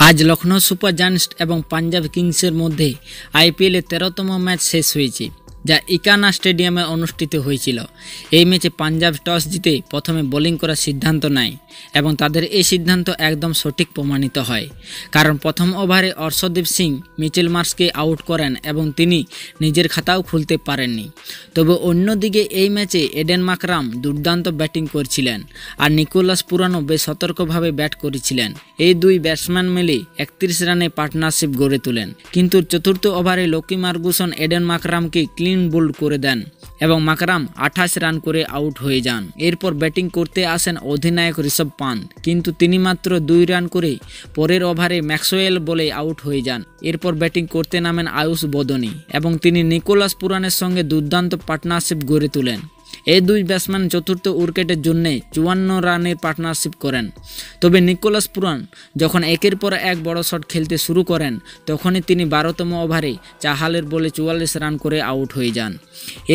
আজ Lucknow super giants এবং পাঞ্জাব কিংসের মধ্যে আইপিএলের 13তম ম্যাচ শেষ হয়েছে, যা ইকানা স্টেডিয়ামে অনুষ্ঠিত হয়েছিল। এই ম্যাচে পাঞ্জাব টস জিতে প্রথমে বোলিং করার সিদ্ধান্ত নেয় এবং তাদের এই সিদ্ধান্ত একদম সঠিক প্রমাণিত হয়, কারণ প্রথম ওভারে অর্শদীপ সিং মিচেল মার্শকে আউট করেন এবং তিনি নিজের খাতাও খুলতে পারেননি। তবে অন্যদিকে এই ম্যাচে এডেন মাকরাম দুর্দান্ত ব্যাটিং করছিলেন আর নিকোলাস পুরানো বেশ সতর্কভাবে ব্যাট করেছিলেন। এই দুই ব্যাটসম্যান মিলে 31 রানে পার্টনারশিপ গড়ে তোলেন, কিন্তু চতুর্থ ওভারে লোকি ফার্গুসন এডেন মাকরামকে ক্লিন বোল্ড করে দেন এবং মাকরাম 28 রান করে আউট হয়ে যান। এরপর ব্যাটিং করতে আসেন অধিনায়ক ঋষভ পান্ট, কিন্তু তিনি মাত্র 2 রান করে পরের ওভারে ম্যাক্সওয়েল বলে আউট হয়ে যান। এরপর ব্যাটিং করতে নামেন আয়ুষ বদনি এবং তিনি নিকোলাস পুরানের সঙ্গে দুর্দান্ত পার্টনারশিপ গড়ে তোলেন। এই দুই ব্যাটসম্যান চতুর্থ উইকেটের জন্য 54 রানের পার্টনারশিপ করেন। তবে নিকোলাস পুরান যখন একের পর এক বড় শট খেলতে শুরু করেন, তখনই তিনি 12তম ওভারে চাহালের বলে 44 রান করে আউট হয়ে যান।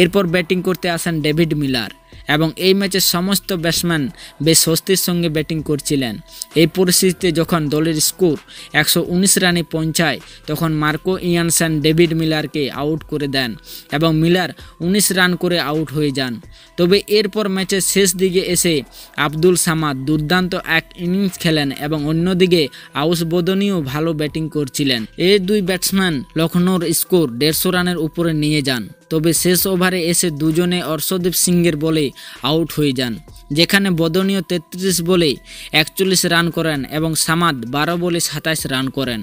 এরপর ব্যাটিং করতে আসেন ডেভিড মিলার এবং এই ম্যাচের সমস্ত ব্যাটসম্যান বেশ স্বস্তির সঙ্গে ব্যাটিং করছিলেন। এই পরিস্থিতিতে যখন দলের স্কোর 119 রানে পৌঁছায়, তখন মার্কো ইয়ানসেন ডেভিড মিলারকে আউট করে দেন এবং মিলার 19 রান করে আউট হয়ে যান। তবে এরপর ম্যাচের শেষ দিকে এসে আব্দুল সামাদ দুর্দান্ত এক ইনিংস খেলেন এবং অন্যদিকে আয়ুষ বদনিও ভালো ব্যাটিং করছিলেন। এই দুই ব্যাটসম্যান লখনৌর স্কোর 150 রানের উপরে নিয়ে যান। তবে শেষ ওভারে এসে দুজনে অর্শদীপ সিংয়ের বলে আউট হয়ে যান, যেখানে বদনীয় 33 বলে 41 রান করেন এবং সামাদ 12 বলে 27 রান করেন।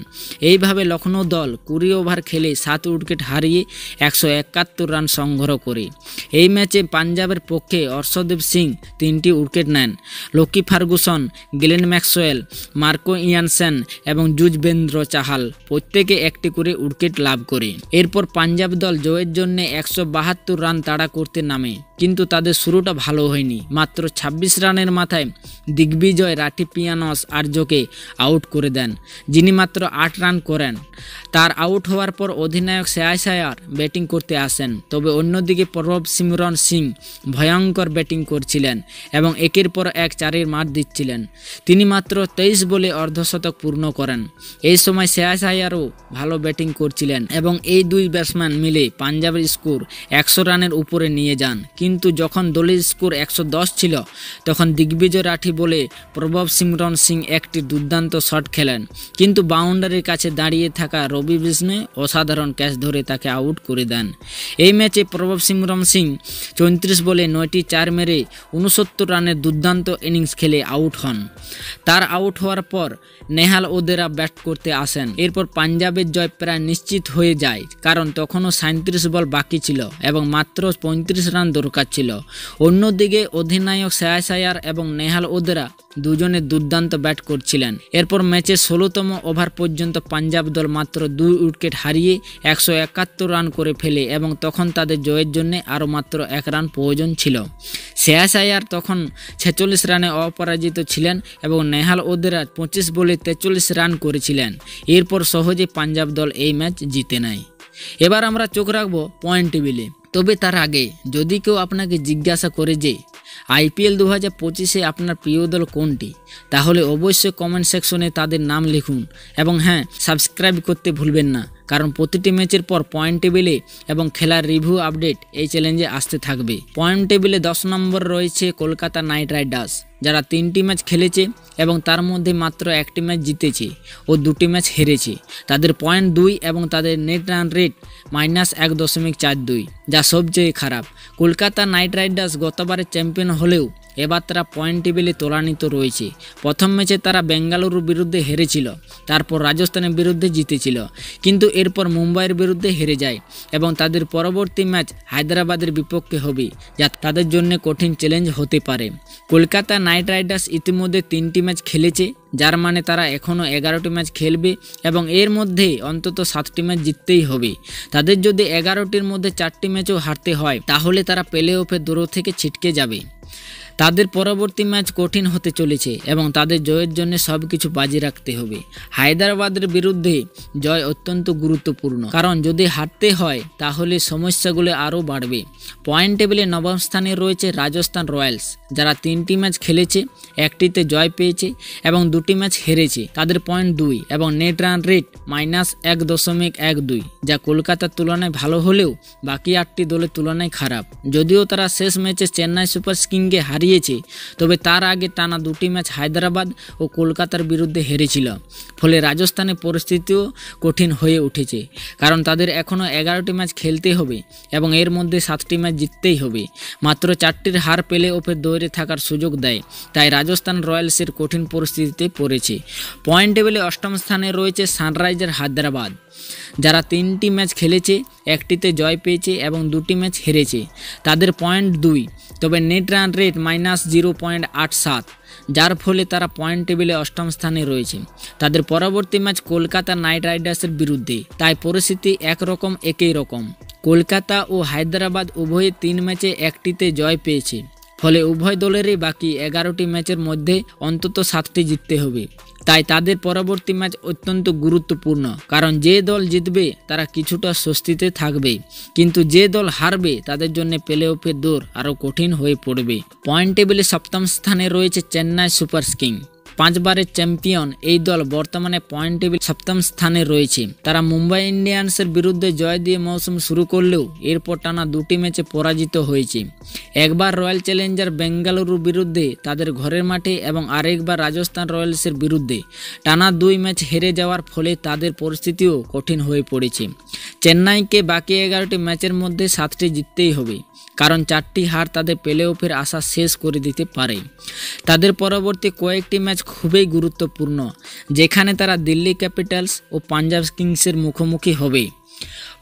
এইভাবে লখনৌ দল 20 ওভার খেলে 7 উইকেট হারিয়ে 171 রান সংগ্রহ করে। এই ম্যাচে পাঞ্জাবের পক্ষে অর্শদীপ সিং 3টি উইকেট নেন। Lockie Ferguson, Glenn Maxwell, Marco Jansen এবং যুজবেন্দ্র চাহাল প্রত্যেকে একটি করে উইকেট লাভ করে। এরপর পাঞ্জাব দল জয়ের জন্য 172 রান তাড়া করতে নামে, কিন্তু তাদের শুরুটা ভালো হয়নি। মাত্র 26 রানের মাথায় দিগ্বিজয় রাঠিপিয়ানস আর্যকে আউট করে দেন, যিনি মাত্র 8 রান করেন। তার আউট হওয়ার পর অধিনায়ক শ্রেয়াস আয়ার ব্যাটিং করতে আসেন। তবে অন্যদিকে প্রভব সিমরন সিং ভয়ঙ্কর ব্যাটিং করছিলেন এবং একের পর এক চারের মার দিচ্ছিলেন। তিনি মাত্র 23 বলে অর্ধশতক পূর্ণ করেন। এই সময় শ্রেয়াস আয়ারও ভালো ব্যাটিং করছিলেন এবং এই দুই ব্যাটসম্যান মিলে পাঞ্জাবের স্কোর 100 রানের উপরে নিয়ে যান। কিন্তু যখন দলের স্কোর 110 ছিল, তখন দিগ্বিজয় রাঠি বলে প্রভব সিমরন সিং একটি দুর্দান্ত শট খেলেন, কিন্তু বাউন্ডারির কাছে দাঁড়িয়ে থাকা রবি বিষ্ণয় অসাধারণ ক্যাচ ধরে তাকে আউট করে দেন। এই ম্যাচে প্রভব সিমরন সিং 34 বলে 9টি 4 মেরে 69 রানের দুর্দান্ত ইনিংস খেলে আউট হন। তার আউট হওয়ার পর নেহাল ওদেরা ব্যাট করতে আসেন। এরপর পাঞ্জাবের জয় প্রায় নিশ্চিত হয়ে যায়, কারণ তখনও 37 বল বাকি ছিল এবং মাত্র 35 রান দরকার ছিল। অন্যদিকে অধিনায়ক শ্রেয়াস আয়ার এবং নেহাল ওদেরা দুজনে দুর্দান্ত ব্যাট করছিলেন। এরপর ম্যাচের 16তম ওভার পর্যন্ত পাঞ্জাব দল মাত্র 2 উইকেট হারিয়ে 171 রান করে ফেলে এবং তখন তাদের জয়ের জন্য আরও মাত্র 1 রান প্রয়োজন ছিল। শ্রেয়াস আয়ার তখন 46 রানে অপরাজিত ছিলেন এবং নেহাল ওদেরা 25 বলে 43 রান করেছিলেন। এরপর সহজে পাঞ্জাব দল এই ম্যাচ জিতে নেয়। এবার আমরা চোখ রাখবো পয়েন্ট টেবিলে। তবে তার আগে যদি কেউ আপনাকে জিজ্ঞাসা করে যে আইপিএল 2025-এ আপনার প্রিয় দল কোনটি, তাহলে অবশ্যই কমেন্ট সেকশনে তাদের নাম লিখুন এবং হ্যাঁ, সাবস্ক্রাইব করতে ভুলবেন না, কারণ প্রতিটি ম্যাচের পর পয়েন্ট টেবিলে এবং খেলার রিভিউ আপডেট এই চ্যালেঞ্জে আসতে থাকবে। পয়েন্ট টেবিলে 10 নম্বর রয়েছে কলকাতা নাইট রাইডার্স, যারা 3টি ম্যাচ খেলেছে এবং তার মধ্যে মাত্র 1টি ম্যাচ জিতেছে ও 2টি ম্যাচ হেরেছে। তাদের পয়েন্ট 2 এবং তাদের নেট রান রেট -1.42, যা সবচেয়ে খারাপ। কলকাতা নাইট রাইডার্স গতবারের চ্যাম্পিয়ন হলেও এবার তারা পয়েন্ট টেবিলে তলানিত রয়েছে। প্রথম ম্যাচে তারা বেঙ্গালুরুর বিরুদ্ধে হেরেছিল, তারপর রাজস্থানের বিরুদ্ধে জিতেছিল, কিন্তু এরপর মুম্বাইয়ের বিরুদ্ধে হেরে যায় এবং তাদের পরবর্তী ম্যাচ হায়দ্রাবাদের বিপক্ষে হবে, যা তাদের জন্য কঠিন চ্যালেঞ্জ হতে পারে। কলকাতা নাইট রাইডার্স ইতিমধ্যে 3টি ম্যাচ খেলেছে, যার মানে তারা এখনও 11টি ম্যাচ খেলবে এবং এর মধ্যে অন্তত 7টি ম্যাচ জিততেই হবে। তাদের যদি 11টির মধ্যে 4টি ম্যাচও হারতে হয়, তাহলে তারা প্লে অফের দৌড় থেকে ছিটকে যাবে। তাদের পরবর্তী ম্যাচ কঠিন হতে চলেছে এবং তাদের জয়ের জন্য সবকিছু বাজি রাখতে হবে। হায়দ্রাবাদের বিরুদ্ধে জয় অত্যন্ত গুরুত্বপূর্ণ, কারণ যদি হারতে হয় তাহলে সমস্যাগুলো আরও বাড়বে। পয়েন্ট টেবিলে নবম স্থানে রয়েছে রাজস্থান রয়্যালস, যারা 3টি ম্যাচ খেলেছে, 1টিতে জয় পেয়েছে এবং 2টি ম্যাচ হেরেছে। তাদের পয়েন্ট 2 এবং নেট রান রেট -1.12, যা কলকাতার তুলনায় ভালো হলেও বাকি 8টি দলের তুলনায় খারাপ। যদিও তারা শেষ ম্যাচে চেন্নাই সুপার কিংসকে হারিয়েছে, তবে তার আগে টানা 2টি ম্যাচ হায়দ্রাবাদ ও কলকাতার বিরুদ্ধে হেরেছিল। ফলে রাজস্থানের পরিস্থিতিও কঠিন হয়ে উঠেছে, কারণ তাদের এখনও 11টি ম্যাচ খেলতে হবে এবং এর মধ্যে 7টি ম্যাচ জিততেই হবে। মাত্র 4টির হার প্লে অফের দৌড়ে থাকার সুযোগ দেয়, তাই রাজস্থান রয়্যালসের কঠিন পরিস্থিতিতে পড়েছে। পয়েন্ট টেবিলে 8ম স্থানে রয়েছে সানরাইজার হায়দ্রাবাদ, যারা 3টি ম্যাচ খেলেছে, 1টিতে জয় পেয়েছে এবং 2টি ম্যাচ হেরেছে। তাদের পয়েন্ট 2, তবে নেট রান রেট -0.87, যার ফলে তারা পয়েন্ট টেবিলে 8ম স্থানে রয়েছে। তাদের পরবর্তী ম্যাচ কলকাতা নাইট রাইডার্সের বিরুদ্ধে, তাই পরিস্থিতি একই রকম। কলকাতা ও হায়দ্রাবাদ উভয়ে 3 ম্যাচে 1টিতে জয় পেয়েছে, ফলে উভয় দলেরই বাকি 11টি ম্যাচের মধ্যে অন্তত 7টি জিততে হবে। তাই তাদের পরবর্তী ম্যাচ অত্যন্ত গুরুত্বপূর্ণ, কারণ যে দল জিতবে তারা কিছুটা স্বস্তিতে থাকবে, কিন্তু যে দল হারবে তাদের জন্য প্লে অফের দৌড় আরও কঠিন হয়ে পড়বে। পয়েন্ট টেবিলে 7ম স্থানে রয়েছে চেন্নাই সুপার কিংস। 5 বারের চ্যাম্পিয়ন এই দল বর্তমানে পয়েন্ট টেবিল 7ম স্থানে রয়েছে। তারা মুম্বাই ইন্ডিয়ান্সের বিরুদ্ধে জয় দিয়ে মৌসুম শুরু করলেও এরপর টানা 2টি ম্যাচে পরাজিত হয়েছে। একবার রয়্যাল চ্যালেঞ্জার বেঙ্গালুরুর বিরুদ্ধে তাদের ঘরের মাঠে এবং আরেকবার রাজস্থান রয়্যালসের বিরুদ্ধে টানা 2 ম্যাচ হেরে যাওয়ার ফলে তাদের পরিস্থিতিও কঠিন হয়ে পড়েছে। চেন্নাইকে বাকি 11টি ম্যাচের মধ্যে 7টি জিততেই হবে, কারণ 4টি হার তাদের প্লে অফের আশা শেষ করে দিতে পারে। তাদের পরবর্তী কয়েকটি ম্যাচ খুবই গুরুত্বপূর্ণ, যেখানে তারা দিল্লি ক্যাপিটালস ও পাঞ্জাব কিংসের মুখোমুখি হবে।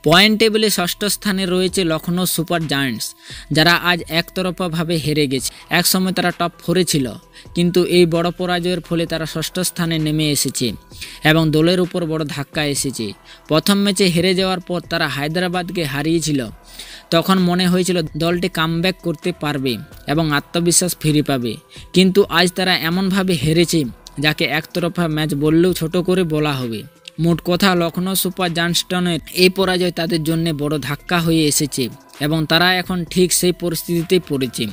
পয়েন্ট টেবিলে 6ষ্ঠ স্থানে রয়েছে লখনৌ সুপার জায়ান্টস, যারা আজ একতরফাভাবে হেরে গেছে। একসময় তারা টপ 4-এ ছিল, কিন্তু এই বড় পরাজয়ের ফলে তারা 6ষ্ঠ স্থানে নেমে এসেছে এবং দলের উপর বড় ধাক্কা এসেছে। প্রথম ম্যাচে হেরে যাওয়ার পর তারা হায়দ্রাবাদকে হারিয়েছিল। তখন মনে হয়েছিল দলটি কামব্যাক করতে পারবে এবং আত্মবিশ্বাস ফিরে পাবে, কিন্তু আজ তারা এমনভাবে হেরেছে যাকে একতরফা ম্যাচ বললেও ছোট করে বলা হবে। মোট কথা, লখনৌ সুপার জায়ান্টসের এই পরাজয় তাদের জন্য বড় ধাক্কা হয়ে এসেছে এবং তারা এখন ঠিক সেই পরিস্থিতিতেই পড়েছে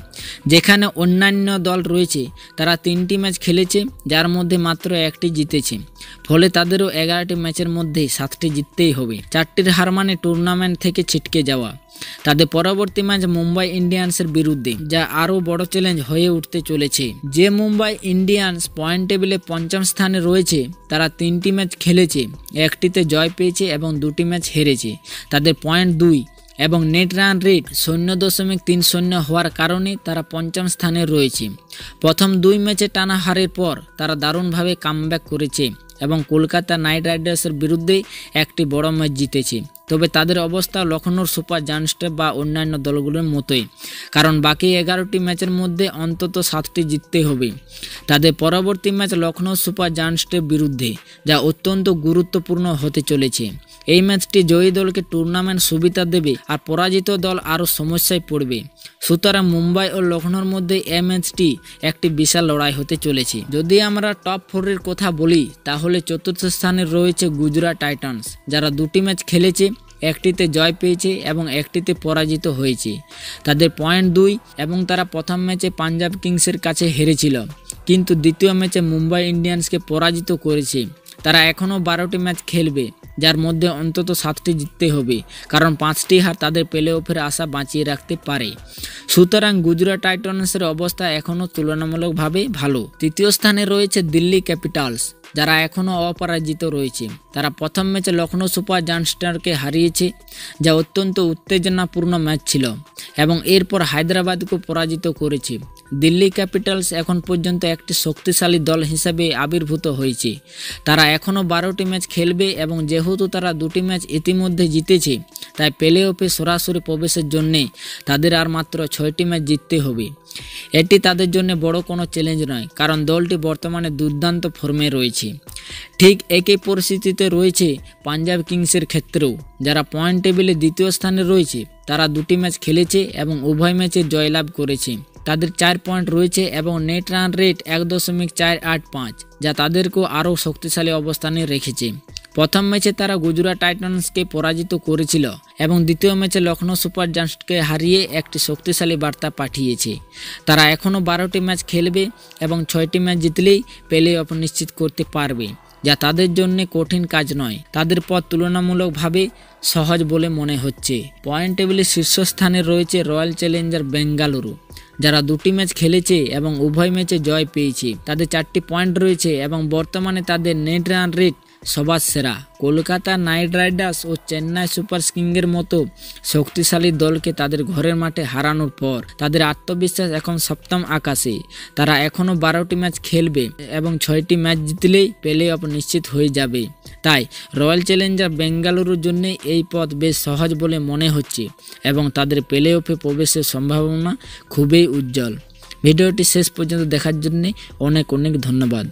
যেখানে অন্যান্য দল রয়েছে। তারা 3টি ম্যাচ খেলেছে, যার মধ্যে মাত্র 1টি জিতেছে, ফলে তাদেরও 11টি ম্যাচের মধ্যে 7টি জিততেই হবে। 4টির হার মানে টুর্নামেন্ট থেকে ছিটকে যাওয়া। তাদের পরবর্তী ম্যাচ মুম্বাই ইন্ডিয়ান্সের বিরুদ্ধে, যা আরও বড় চ্যালেঞ্জ হয়ে উঠতে চলেছে। যে মুম্বাই ইন্ডিয়ান্স পয়েন্ট টেবিলে 5ম স্থানে রয়েছে, তারা 3টি ম্যাচ খেলেছে, 1টিতে জয় পেয়েছে এবং 2টি ম্যাচ হেরেছে। তাদের পয়েন্ট 2 এবং নেট রান রেট 0.30 হওয়ার কারণে তারা 5ম স্থানে রয়েছে। প্রথম 2 ম্যাচে টানা হারের পর তারা দারুণভাবে কামব্যাক করেছে এবং কলকাতা নাইট রাইডার্সের বিরুদ্ধে একটি বড় ম্যাচ জিতেছে। তবে তাদের অবস্থা লখনৌর সুপার জায়ান্টস বা অন্যান্য দলগুলোর মতোই, কারণ বাকি 11টি ম্যাচের মধ্যে অন্তত 7টি জিততে হবে। তাদের পরবর্তী ম্যাচ লখনৌ সুপার জায়ান্টসের বিরুদ্ধে, যা অত্যন্ত গুরুত্বপূর্ণ হতে চলেছে। এই ম্যাচটি জয়ী দলকে টুর্নামেন্ট সুবিধা দেবে আর পরাজিত দল আরও সমস্যায় পড়বে। সুতরাং মুম্বাই ও লখনৌর মধ্যে এই ম্যাচটি একটি বিশাল লড়াই হতে চলেছে। যদি আমরা টপ 4-এর কথা বলি, তাহলে 4র্থ স্থানে রয়েছে গুজরাট টাইটান্স, যারা 2টি ম্যাচ খেলেছে, 1টিতে জয় পেয়েছে এবং 1টিতে পরাজিত হয়েছে। তাদের পয়েন্ট 2 এবং তারা প্রথম ম্যাচে পাঞ্জাব কিংসের কাছে হেরেছিল, কিন্তু দ্বিতীয় ম্যাচে মুম্বাই ইন্ডিয়ান্সকে পরাজিত করেছে। তারা এখনও 12টি ম্যাচ খেলবে, যার মধ্যে অন্তত 7টি জিততে হবে, কারণ 5টি হার তাদের প্লে অফের আশা বাঁচিয়ে রাখতে পারে। সুতরাং গুজরাট টাইটান্সের অবস্থা এখনও তুলনামূলকভাবে ভালো। 3য় স্থানে রয়েছে দিল্লি ক্যাপিটালস, যারা এখনও অপরাজিত রয়েছে। তারা প্রথম ম্যাচে লখনৌ সুপার জায়ান্টসকে হারিয়েছে, যা অত্যন্ত উত্তেজনাপূর্ণ ম্যাচ ছিল, এবং এরপর হায়দ্রাবাদকে পরাজিত করেছে। দিল্লি ক্যাপিটালস এখন পর্যন্ত একটি শক্তিশালী দল হিসেবে আবির্ভূত হয়েছে। তারা এখনও 12টি ম্যাচ খেলবে এবং যেহেতু তারা 2টি ম্যাচ ইতিমধ্যে জিতেছে, তাই প্লে অফে সরাসরি প্রবেশের জন্যে তাদের আর মাত্র 6টি ম্যাচ জিততে হবে। এটি তাদের জন্য বড় কোনো চ্যালেঞ্জ নয়, কারণ দলটি বর্তমানে দুর্দান্ত ফর্মে রয়েছে। ঠিক একই পরিস্থিতিতে রয়েছে পাঞ্জাব কিংসের ক্ষেত্রেও, যারা পয়েন্ট টেবিলে দ্বিতীয় স্থানে রয়েছে। তারা 2টি ম্যাচ খেলেছে এবং উভয় ম্যাচে জয়লাভ করেছে। তাদের 4 পয়েন্ট রয়েছে এবং নেট রান রেট 1.485, যা তাদেরকেও আরও শক্তিশালী অবস্থানে রেখেছে। প্রথম ম্যাচে তারা গুজরাট টাইটান্সকে পরাজিত করেছিল এবং দ্বিতীয় ম্যাচে লখনৌ সুপার জায়ান্টসকে হারিয়ে একটি শক্তিশালী বার্তা পাঠিয়েছে। তারা এখনও 12টি ম্যাচ খেলবে এবং 6টি ম্যাচ জিতলেই প্লে অফ নিশ্চিত করতে পারবে, যা তাদের জন্য কঠিন কাজ নয়। তাদের পথ তুলনামূলকভাবে সহজ বলে মনে হচ্ছে। পয়েন্ট টেবিলের শীর্ষস্থানে রয়েছে রয়্যাল চ্যালেঞ্জার বেঙ্গালুরু, যারা 2টি ম্যাচ খেলেছে এবং উভয় ম্যাচে জয় পেয়েছে। তাদের 4টি পয়েন্ট রয়েছে এবং বর্তমানে তাদের নেট রান রেট সবার সেরা। কলকাতা নাইট রাইডার্স ও চেন্নাই সুপার কিংসের মতো শক্তিশালী দলকে তাদের ঘরের মাঠে হারানোর পর তাদের আত্মবিশ্বাস এখন সপ্তম আকাশে। তারা এখনও 12টি ম্যাচ খেলবে এবং 6টি ম্যাচ জিতলেই প্লে অফ নিশ্চিত হয়ে যাবে। তাই রয়্যাল চ্যালেঞ্জার বেঙ্গালুরুর জন্য এই পথ বেশ সহজ বলে মনে হচ্ছে এবং তাদের প্লে অফে প্রবেশের সম্ভাবনা খুবই উজ্জ্বল। ভিডিওটি শেষ পর্যন্ত দেখার জন্য অনেক ধন্যবাদ।